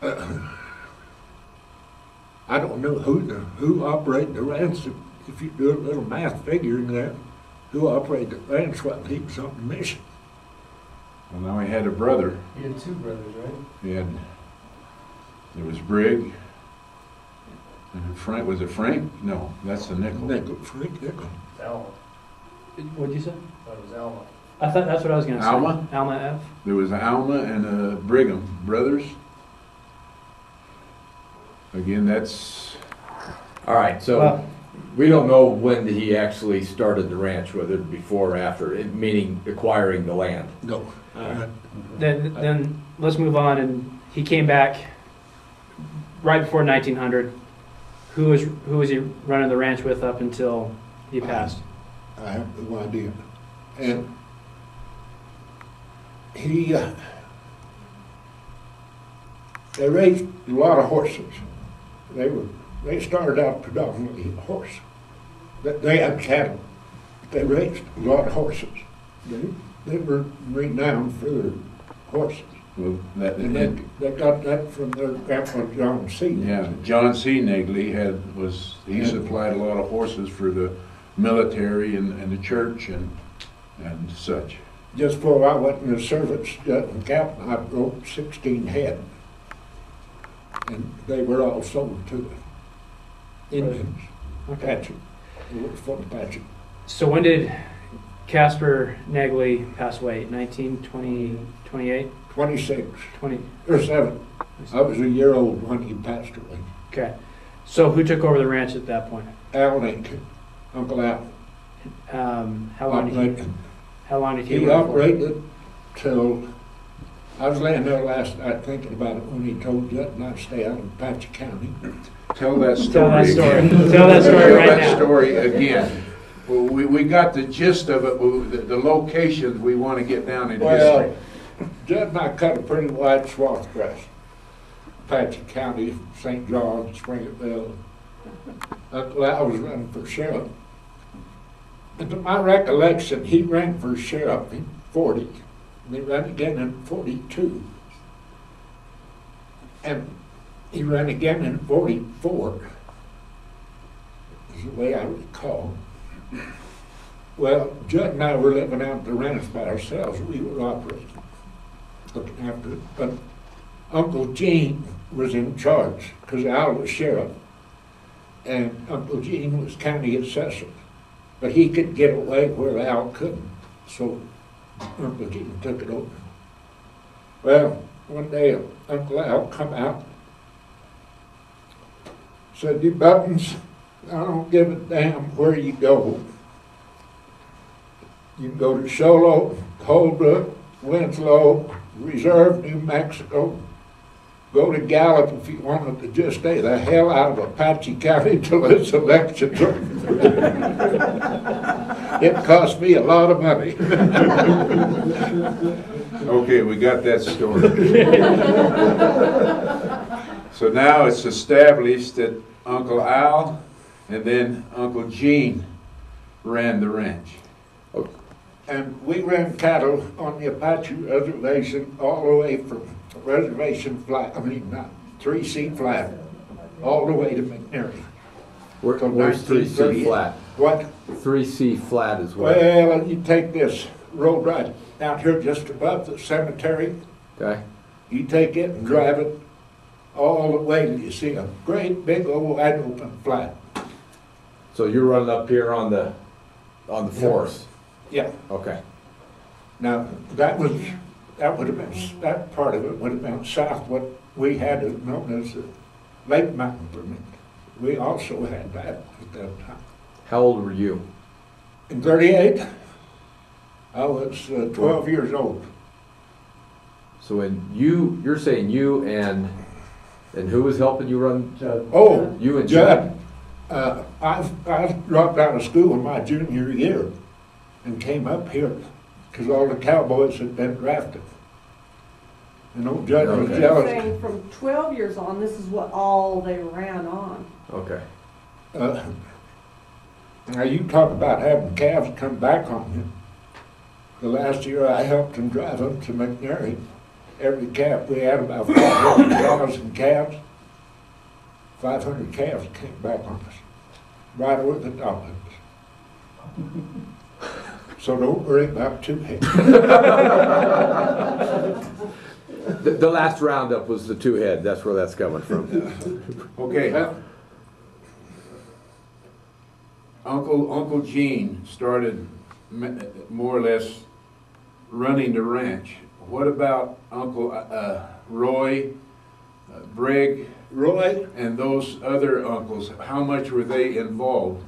I don't know who operated the ranch. If you do a little math figuring there, who operated the ranch while he was on the mission. Well, now he had a brother. He had two brothers, right? There was Brig, and Frank, was it Frank? No, that's the Nicoll. Frank Nicoll. It's Alma. What'd you say? I thought it was Alma. I thought that's what I was gonna say. Alma? Alma F. There was Alma and Brigham brothers. Again, that's, All right, so Well- we don't know when he actually started the ranch, whether before or after, meaning acquiring the land. No. Then let's move on. And he came back right before 1900. Who was he running the ranch with up until he passed? I have no idea. And he, they raised a lot of horses. They started out predominantly horse. They had cattle. They raised a lot of horses. They were renowned for their horses. well, And they got that from their grandpa John C. yeah, John C. Naegle he supplied a lot of horses for the military and the church and such. Just before I went in the service, and captain, I broke 16 head. And they were all sold to the Indians. Apache. They were from Apache. So when did Casper Naegle pass away? 1928? 26 20. or 7. I was a year old when he passed away. Okay. So who took over the ranch at that point? Al Lincoln, Uncle Al. How long did he He run for? operated till, I was laying there last night thinking about it when he told Judd and I to stay out in Apache County. Tell that story. Tell that story. Again. Tell that story right Tell that now. story again. Well, we got the gist of it, the locations we want to get down in history. Judd and I cut a pretty wide swath of grass. Apache County, St. John, Springerville. Uncle Al was running for sheriff. And to my recollection, he ran for sheriff in 40. And he ran again in 42. And he ran again in 44. Is the way I recall. Well, Judd and I were living out at the ranch by ourselves. We were operating, looking after it. But Uncle Gene was in charge because Al was sheriff. And Uncle Gene was county assessor. But he could get away where Al couldn't. So Uncle Gene took it over. Well, one day Uncle Al come out, said, "You Buttons, I don't give a damn where you go. You can go to Sholo, Holbrook, Winslow, Reserve, New Mexico. Go to Gallup if you wanted to just stay the hell out of Apache County till this election's over." It cost me a lot of money. Okay, we got that story. So now it's established that Uncle Al and then Uncle Gene ran the ranch. And we ran cattle on the Apache Reservation all the way from Reservation Flat, 3C Flat, all the way to McNairy. Where's 3C flat? What? 3C flat is where? Well, you take this road right out here just above the cemetery. Okay. You take it and drive it all the way till you see a great big old wide open flat. So you're running up here on the forest? Yeah. Okay. Now, that would have been, that part of it would have been south, what we had known as the Lake Mountain Permit. We also had that at that time. How old were you? In 38, I was 12 years old. So when you're saying you and who was helping you run? Oh, You and Judd. I dropped out of school in my junior year and came up here because all the cowboys had been drafted. And old Judd was Okay. jealous. Saying from 12 years on, this is what all they ran on. Okay. Now you talk about having calves come back on you. The last year I helped him drive up to McNairy. every calf, we had about 500,000 calves. 500 calves came back on us, right over the top of us. So don't worry about two heads. The last roundup was the two head, that's where that's coming from. Okay, Uncle Gene started more or less running the ranch. What about Uncle Roy, Brig, Roy, and those other uncles? How much were they involved?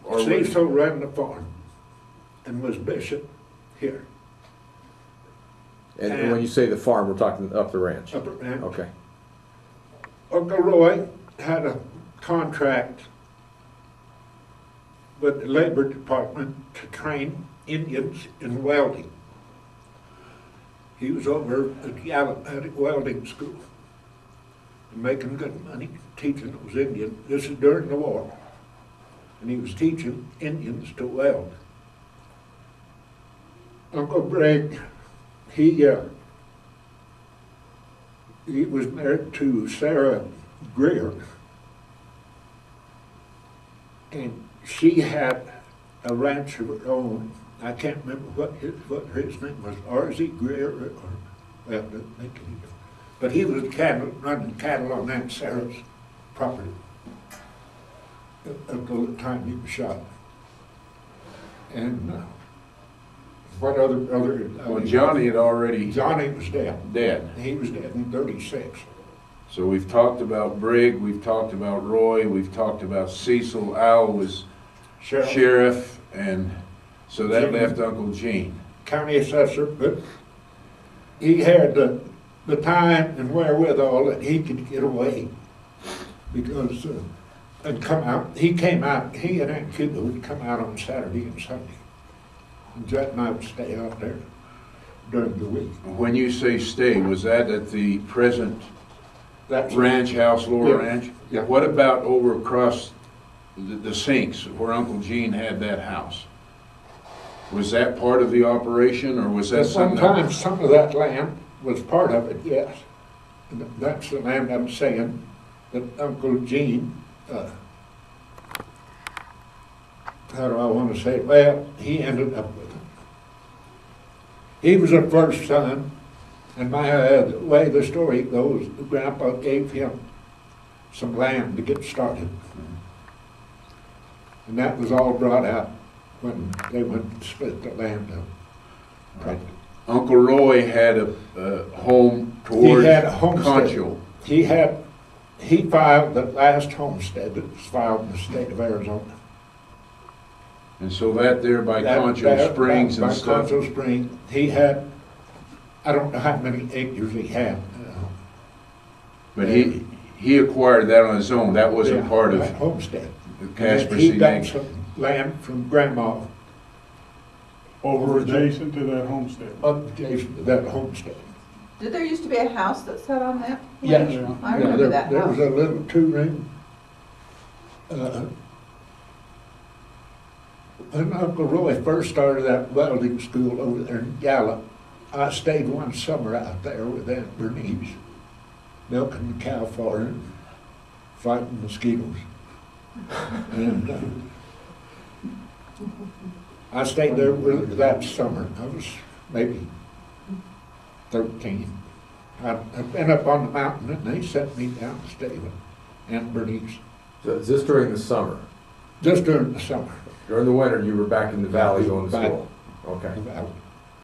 Or Cecil ran the farm and was bishop here. And when you say the farm, we're talking up the ranch? Up at ranch. Okay. Uncle Roy had a contract with the Labor Department to train Indians in welding. He was over at Gallup at a welding school, making good money, teaching those Indians. This is during the war. And he was teaching Indians to weld. Uncle Bragg, he was married to Sarah Greer, and she had a ranch of her own. I can't remember what his name was, R.Z. Greer, or that doesn't make any difference. But he was running cattle on Aunt Sarah's property at the time he was shot. And what other well, Johnny had already Johnny was dead. dead. He was dead in 36. So we've talked about Brig, we've talked about Roy, we've talked about Cecil. Al was sheriff, and so that Gene. left Uncle Gene. County assessor, but he had the time and wherewithal that he could get away because and come out. He came out. He and Aunt Cuba would come out on Saturday and Sunday, and Jet and I would stay out there during the week. When you say stay, was that at the present That's ranch house, Lower Yeah. Ranch? Yeah. What about over across the sinks where Uncle Gene had that house? Was that part of the operation, or was that something? Sometimes some of that land was part of it, yes. And that's the land I'm saying that Uncle Gene, how do I want to say it? Well, he ended up with it. He was the first son, and the way the story goes, Grandpa gave him some land to get started. And that was all brought out when they went to split the land up. Right. Uncle Roy had a home He towards had a homestead. Concho. He filed the last homestead that was filed in the state of Arizona. And so that there by That- Concho that- Springs and by stuff. Concho Springs, he had, I don't know how many acres he had. But he acquired that on his own. That wasn't Yeah, part of that homestead. Casper And he C. got Naegle. some land from Grandma Over adjacent to that homestead. up adjacent to that homestead. Did there used to be a house that sat on that? Yes. Yeah. I remember that There house. was a little two-room. When Uncle Roy first started that welding school over there in Gallup, I stayed one summer out there with Aunt Bernice, milking the cow for her and fighting mosquitoes. And I stayed there with that summer. I was maybe 13. I'd been up on the mountain and they sent me down to stay with Aunt Bernice. So is this during the summer? Just during the summer. During the winter, you were back in the valley going to Back. school? Okay. About